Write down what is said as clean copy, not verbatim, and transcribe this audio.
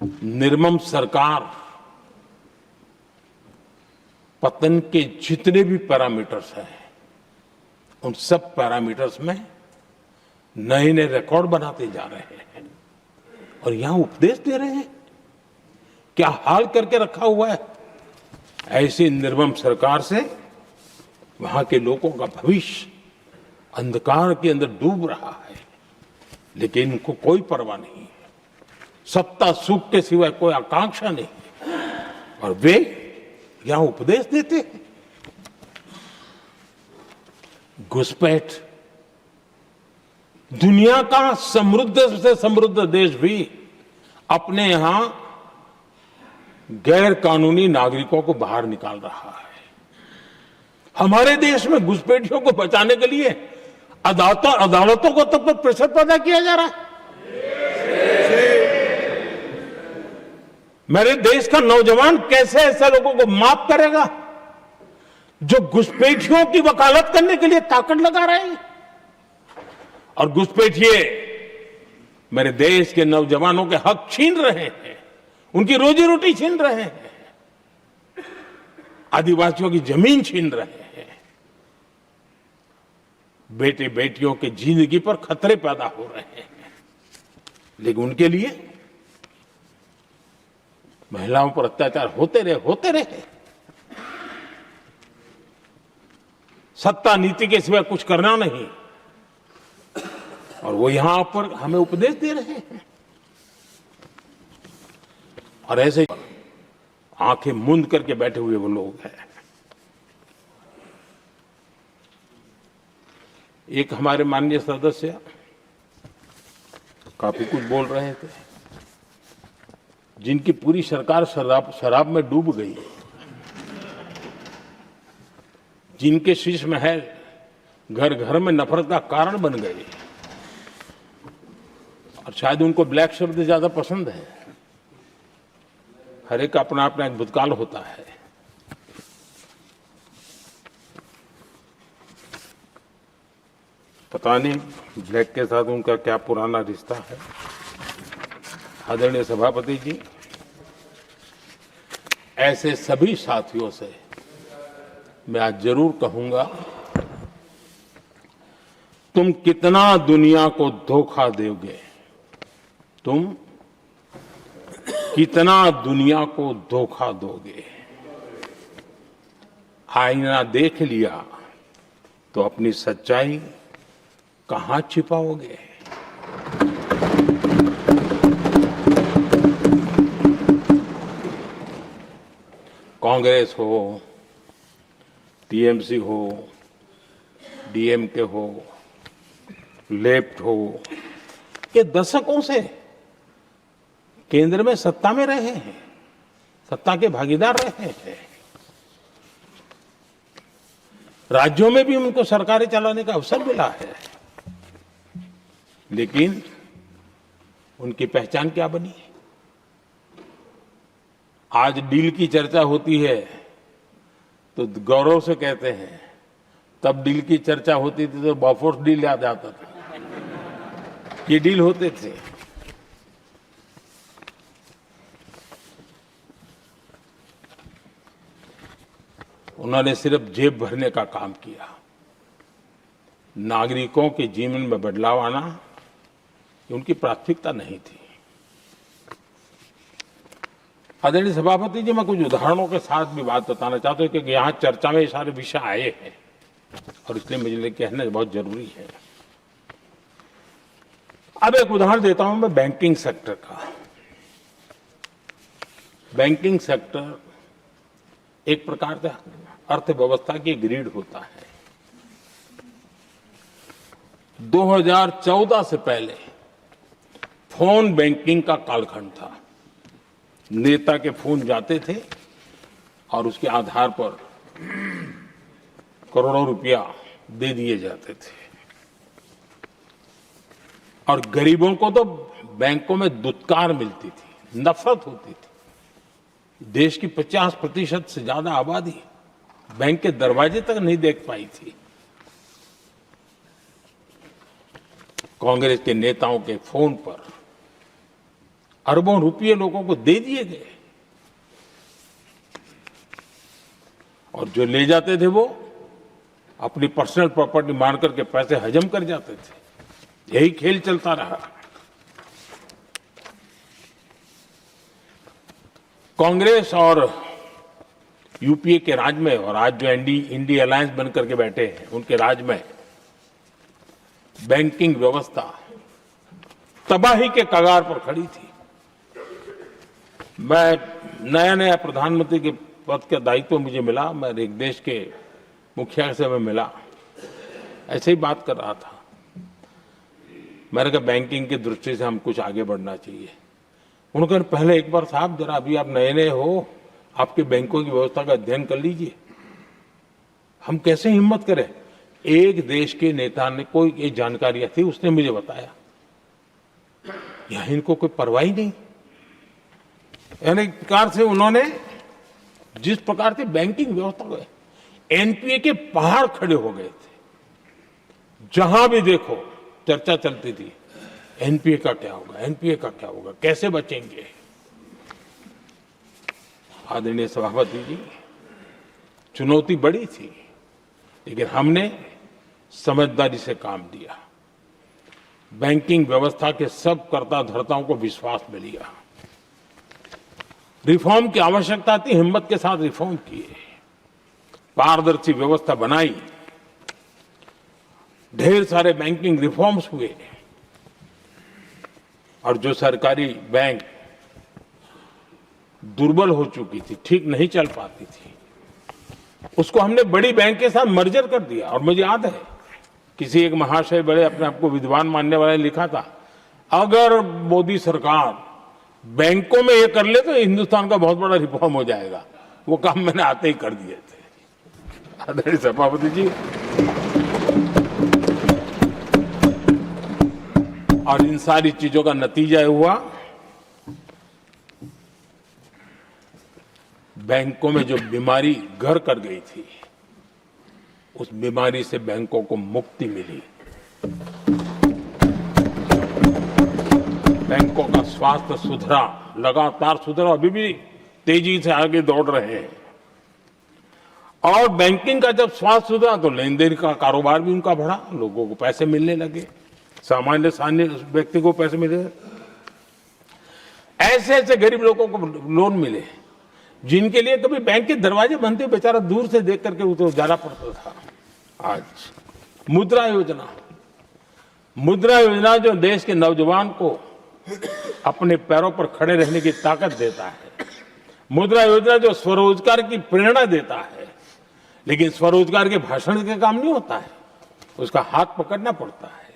निर्मम सरकार पतन के जितने भी पैरामीटर्स हैं, उन सब पैरामीटर्स में नए नए रिकॉर्ड बनाते जा रहे हैं और यहां उपदेश दे रहे हैं। क्या हाल करके रखा हुआ है। ऐसी निर्मम सरकार से वहां के लोगों का भविष्य अंधकार के अंदर डूब रहा है, लेकिन इनको कोई परवाह नहीं है। सत्ता सुख के सिवाय कोई आकांक्षा नहीं और वे यहां उपदेश देते हैं। घुसपैठ, दुनिया का समृद्ध से समृद्ध देश भी अपने यहां गैर कानूनी नागरिकों को बाहर निकाल रहा है। हमारे देश में घुसपैठियों को बचाने के लिए अदालतों को तब तक प्रेशर पैदा किया जा रहा है। मेरे देश का नौजवान कैसे ऐसे लोगों को माफ करेगा जो घुसपैठियों की वकालत करने के लिए ताकत लगा रहे हैं। और घुसपैठिए मेरे देश के नौजवानों के हक छीन रहे हैं, उनकी रोजी रोटी छीन रहे हैं, आदिवासियों की जमीन छीन रहे हैं, बेटे बेटियों की जिंदगी पर खतरे पैदा हो रहे हैं। लेकिन उनके लिए महिलाओं पर अत्याचार होते रहे। सत्ता नीति के सिवा कुछ करना नहीं और वो यहां पर हमें उपदेश दे रहे हैं। और ऐसे आंखें मूंद करके बैठे हुए वो लोग हैं। एक हमारे माननीय सदस्य काफी कुछ बोल रहे थे, जिनकी पूरी सरकार शराब में डूब गई, जिनके शीश महल घर घर में नफरत का कारण बन गए और शायद उनको ब्लैक शब्द ज्यादा पसंद है। हर एक अपना अपना एक भूतकाल होता है। पता नहीं ब्लैक के साथ उनका क्या पुराना रिश्ता है। आदरणीय सभापति जी, ऐसे सभी साथियों से मैं आज जरूर कहूंगा, तुम कितना दुनिया को धोखा दोगे, तुम कितना दुनिया को धोखा दोगे। आईना देख लिया तो अपनी सच्चाई कहां छिपाओगे। कांग्रेस हो, टीएमसी हो, डीएमके हो, लेफ्ट हो, ये दशकों से केंद्र में सत्ता में रहे हैं, सत्ता के भागीदार रहे हैं। राज्यों में भी उनको सरकारें चलाने का अवसर मिला है, लेकिन उनकी पहचान क्या बनी। आज डील की चर्चा होती है तो गौरव से कहते हैं, तब डील की चर्चा होती थी तो बॉफोर्स डील याद आता था। ये डील होते थे। उन्होंने सिर्फ जेब भरने का काम किया। नागरिकों के जीवन में बदलाव आना उनकी प्राथमिकता नहीं थी। आदरणीय सभापति जी, मैं कुछ उदाहरणों के साथ भी बात बताना चाहता हूं क्योंकि यहाँ चर्चा में ये सारे विषय आए हैं और इसलिए मुझे कहना बहुत जरूरी है। अब एक उदाहरण देता हूं मैं बैंकिंग सेक्टर का। बैंकिंग सेक्टर एक प्रकार से अर्थव्यवस्था की ग्रिड होता है। 2014 से पहले फोन बैंकिंग का कालखंड था। नेता के फोन जाते थे और उसके आधार पर करोड़ों रुपया दे दिए जाते थे और गरीबों को तो बैंकों में दुत्कार मिलती थी, नफरत होती थी। देश की 50% से ज्यादा आबादी बैंक के दरवाजे तक नहीं देख पाई थी। कांग्रेस के नेताओं के फोन पर अरबों रुपये लोगों को दे दिए गए और जो ले जाते थे वो अपनी पर्सनल प्रॉपर्टी मान करके पैसे हजम कर जाते थे। यही खेल चलता रहा। कांग्रेस और यूपीए के राज में और आज जो इंडी अलायंस बन करके बैठे हैं उनके राज में बैंकिंग व्यवस्था तबाही के कगार पर खड़ी थी। मैं नया प्रधानमंत्री के पद का दायित्व मुझे मिला, मैं एक देश के मुखिया से मैं मिला, ऐसे ही बात कर रहा था। मैंने कहा बैंकिंग की दृष्टि से हम कुछ आगे बढ़ना चाहिए। उन्होंने कहा पहले एक बार साहब जरा अभी आप नए हो, आपके बैंकों की व्यवस्था का अध्ययन कर लीजिए। हम कैसे हिम्मत करें? एक देश के नेता ने कोई एक जानकारियां थी, उसने मुझे बताया यहां इनको कोई परवाह ही नहीं। यानी एक प्रकार से उन्होंने जिस प्रकार से बैंकिंग व्यवस्था को एनपीए के पहाड़ खड़े हो गए थे। जहां भी देखो चर्चा चलती थी एनपीए का क्या होगा, एनपीए का क्या होगा, कैसे बचेंगे। आदरणीय सभापति जी, चुनौती बड़ी थी लेकिन हमने समझदारी से काम लिया। बैंकिंग व्यवस्था के सब कर्ता धर्ताओं को विश्वास में लिया। रिफॉर्म की आवश्यकता थी, हिम्मत के साथ रिफॉर्म किए, पारदर्शी व्यवस्था बनाई, ढेर सारे बैंकिंग रिफॉर्म्स हुए और जो सरकारी बैंक दुर्बल हो चुकी थी, ठीक नहीं चल पाती थी, उसको हमने बड़ी बैंक के साथ मर्जर कर दिया। और मुझे याद है किसी एक महाशय बड़े अपने आप को विद्वान मानने वाले ने लिखा था, अगर मोदी सरकार बैंकों में ये कर ले तो हिंदुस्तान का बहुत बड़ा रिफॉर्म हो जाएगा। वो काम मैंने आते ही कर दिए थे। आदरणीय सभापति जी, और इन सारी चीजों का नतीजा हुआ बैंकों में जो बीमारी घर कर गई थी उस बीमारी से बैंकों को मुक्ति मिली। बैंकों का स्वास्थ्य सुधरा, लगातार सुधरा, अभी भी तेजी से आगे दौड़ रहे हैं। और बैंकिंग का जब स्वास्थ्य सुधरा तो लेन देन का कारोबार भी उनका बढ़ा, लोगों को पैसे मिलने लगे, सामान्य व्यक्ति को पैसे मिले। ऐसे ऐसे गरीब लोगों को लोन मिले जिनके लिए कभी बैंक के दरवाजे बंद थे, बेचारा दूर से देख करके उसे जाना पड़ता था। आज मुद्रा योजना जो देश के नौजवान को अपने पैरों पर खड़े रहने की ताकत देता है, मुद्रा योजना जो स्वरोजगार की प्रेरणा देता है, लेकिन स्वरोजगार के भाषण के काम नहीं होता है, उसका हाथ पकड़ना पड़ता है।